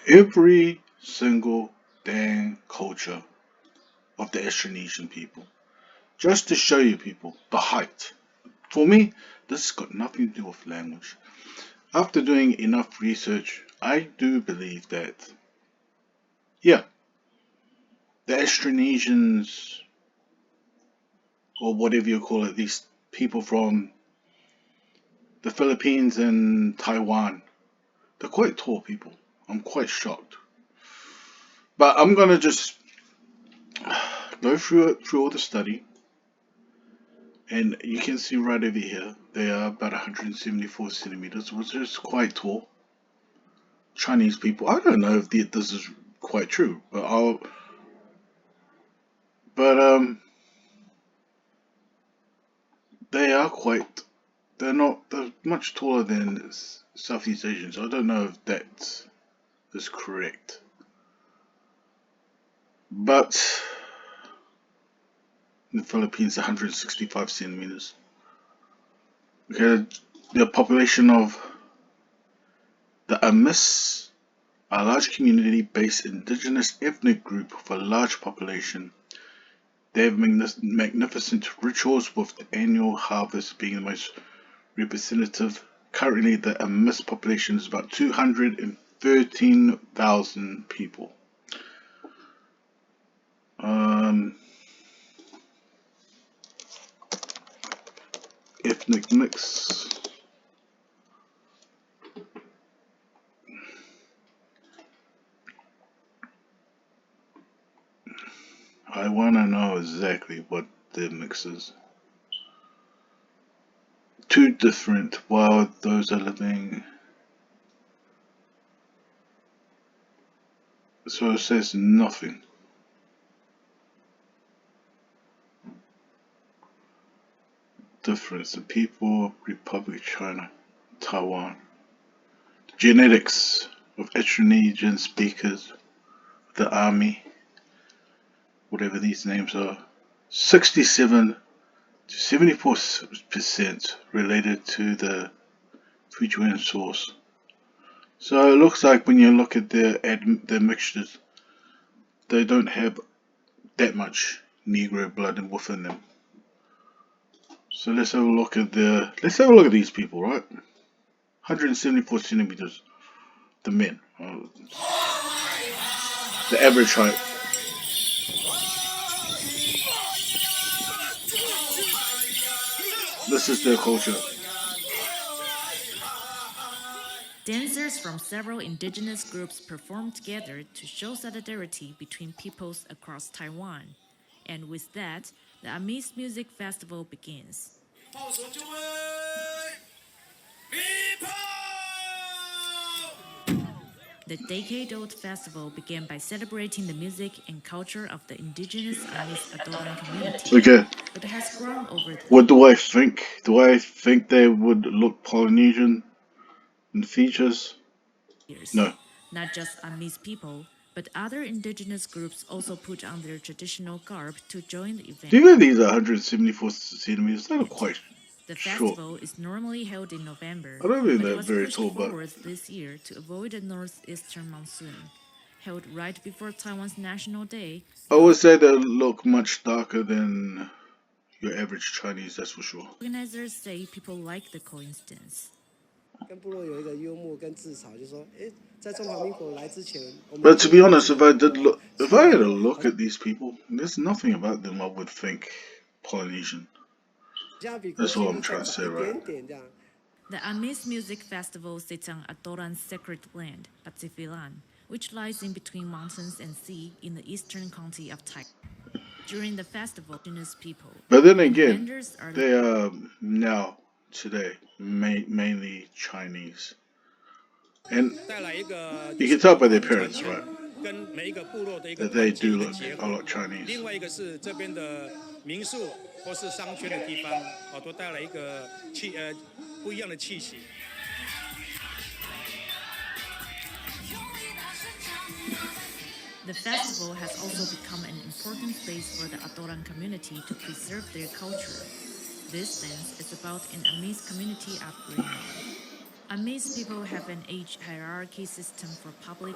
Every single dang culture of the Austronesian people. Just to show you people the height. For me, this has got nothing to do with language. After doing enough research, I do believe that, yeah, the Austronesians, or whatever you call it, these people from the Philippines and Taiwan, they're quite tall people. I'm quite shocked. But I'm gonna just go through it, through all the study, and you can see right over here, they are about 174 centimeters, which is quite tall. Chinese people, I don't know if this is quite true, but they are quite. They're not. They're much taller than Southeast Asians. I don't know if that is correct, but in the Philippines, 165 centimeters. Okay, the population of the Amis, a large community-based indigenous ethnic group with a large population. They have magnificent rituals, with the annual harvest being the most representative. Currently, the Amis population is about 213,000 people. Ethnic mix. I want to know exactly what the mix is. Two different, while those are living. So it says nothing. Difference. The people, Republic, China, Taiwan. Genetics of Austronesian speakers, the army, whatever these names are. 67 to 74% related to the Fijian source. So it looks like when you look at their mixtures, they don't have that much Negro blood within them. So let's have a look at these people, right? 174 centimeters, the men. The average height. This is their culture. Dancers from several indigenous groups perform together to show solidarity between peoples across Taiwan. And with that, the Amis Music Festival begins. The decade-old festival began by celebrating the music and culture of the indigenous Amis Adoran community, Okay, but has grown over the what do I think? Do I think they would look Polynesian in features? years. No. Not just Amis people, but other indigenous groups also put on their traditional garb to join the event. Do you know these are 174 centimeters? They're quite The short. festival is normally held in November, I don't think but they're was very pushed tall, but forward this year to avoid a northeastern monsoon. Held right before Taiwan's National Day, I would say they look much darker than your average Chinese, that's for sure. organizers say people like the coincidence. But to be honest, if I had a 跟部落有一个幽默跟自嘲，就说，在中华民国来之前，我们 look at these people, there's nothing about them I would think Polynesian. 好像比过 That's 去 all 又 I'm 再 trying to 早 say, 一 right? 点点这样。The Amis Music Festival sits on Adoran's sacred land, Patsifilan, which lies in between mountains and sea in the eastern county of Taiwan. During the festival, indigenous people But then and again, vendors are they are now, today, mainly Chinese. And 带来一个就 you 是 can tell 文 by 化 their 的传 appearance, 承，right? 跟每一个部落的一个 That they 团结 do 一个 look 结 a lot 合。Chinese. 另外一个是这边的民宿或是商圈的地方，都带来一个不一样的气息。The festival has also become an important space for the Adoran community to preserve their culture. This dance is about an Amis community upbringing. Amis people have an age hierarchy system for public.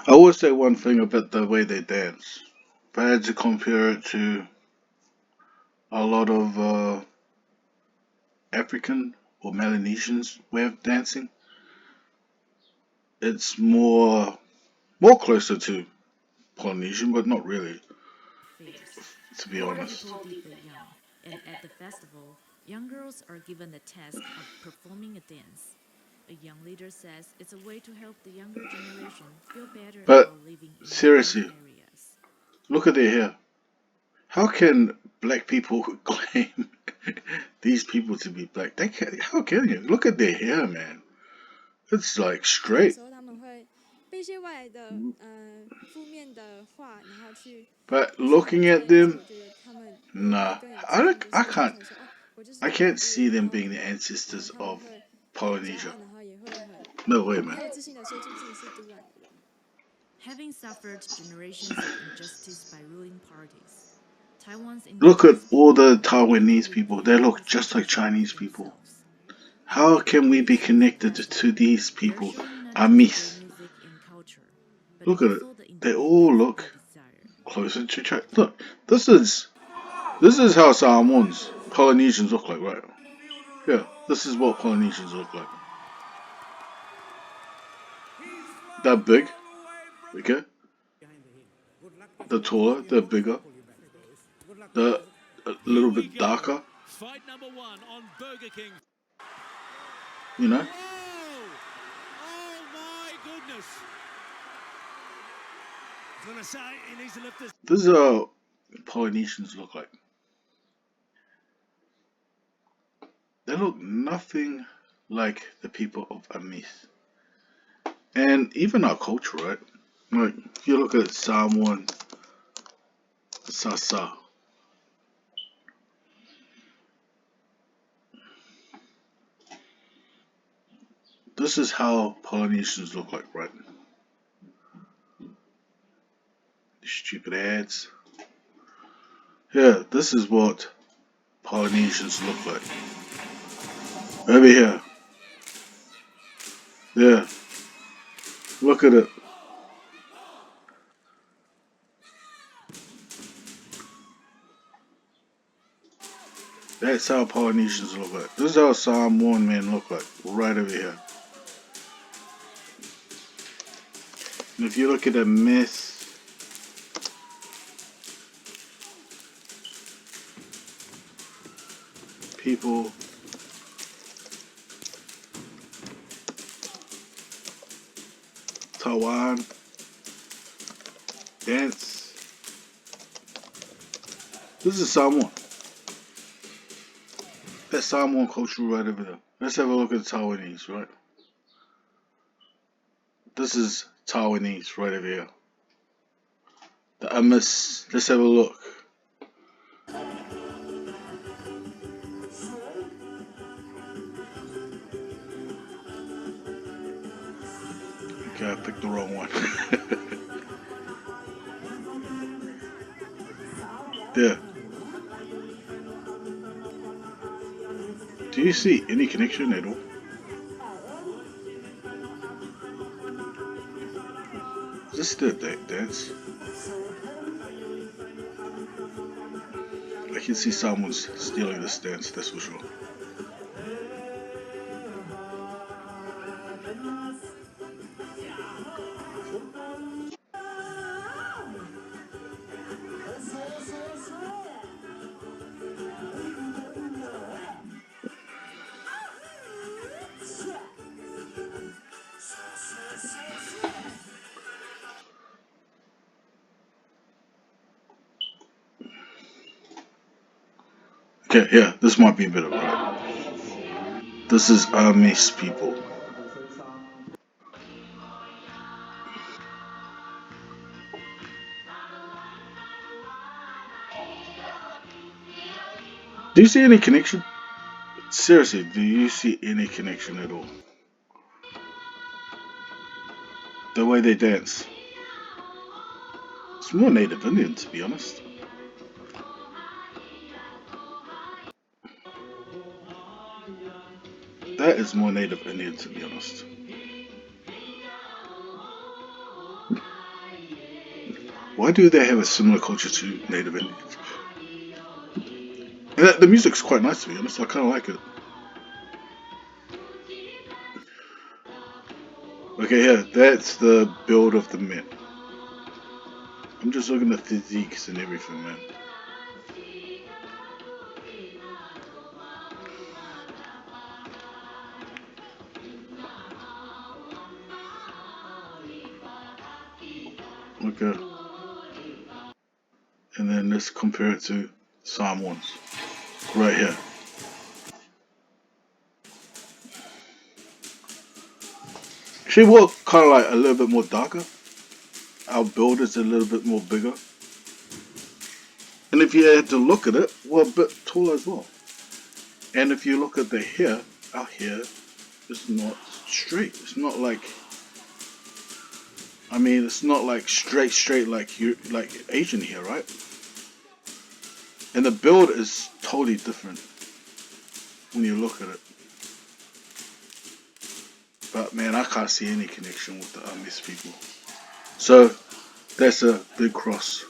I will say one thing about the way they dance. If I had to compare it to a lot of African or Melanesians way of dancing, it's more closer to Polynesian, but not really, Affairs. to be More honest. people deeply young, and at the festival, young girls are given the task of performing a dance. A young leader says it's a way to help the younger generation feel better But about living in remote seriously, areas. look at their hair. How can black people claim these people to be black? They can't. How can you? Look at their hair, man. It's like 他们有 straight. 时候他们会被一些外来的负面的话，然后去 But 去蒙 looking at 蔽，而且 them, 我觉得他们也会 nah. 更有自信，就是 I 会变 can't. 成说哦，我就是 I 这样 can't 子，see 然 them 后 being the ancestors 他们 of 会很骄 Polynesia. 傲，然后也会 No way, 很 man. 有自信的说出自己是独卵的人。Having suffered generations of injustice by ruling parties, Taiwan's Look at indigenous all people the are Taiwanese collectively people. They paying look close just like attention to Chinese people. themselves. And How at the can we be Amis Music connected to Festival, these they're people? showing not just their Amis. music and culture, but Look at it. also the They all independence look they desire. closer to China. Look, this is how Samoans, Polynesians look like, right? Yeah, this is what Polynesians look like. They're big, okay? They're taller, they're bigger, they're a little bit darker, Fight number 1 on Burger King. you know? Whoa! Oh my goodness! I was gonna say he needs to lift his. This is how Polynesians look like. They look nothing like the people of Amis. And even our culture, right? Like, if you look at Samoan, Sasa. This is how Polynesians look like, right? These stupid ads. Yeah, this is what Polynesians look like. Over here. Yeah. Look at it. That's how Polynesians look like. This is how Samoan men look like. Right over here. And if you look at the myth, people, Taiwan, dance. This is Samoan. That's Samoan culture right over there. Let's have a look at the Taiwanese, right? This is Taiwanese right over here. The Amis. Let's have a look. Okay, I picked the wrong one. There. Do you see any connection at all? Is this the dance? I can see someone's stealing this dance, that's for sure. Okay, yeah, this might be a bit of right. This is Amis people. Do you see any connection? Seriously, do you see any connection at all? The way they dance. It's more Native Indian, to be honest. that is more Native Indian, to be honest. Why do they have a similar culture to Native Indians? And the music's quite nice, to be honest. I kind of like it. Okay, yeah, that's the build of the men. I'm just looking at the physiques and everything, man. Okay. And then let's compare it to Samoans. Right here. She was kind of like a little bit more darker. Our build is a little bit more bigger. And if you had to look at it, we're a bit taller as well. And if you look at the hair, our hair is not straight. It's not like, I mean, it's not like straight like you like Asian hair, right? And the build is totally different when you look at it. But man, I can't see any connection with the Amis people. So that's a big cross.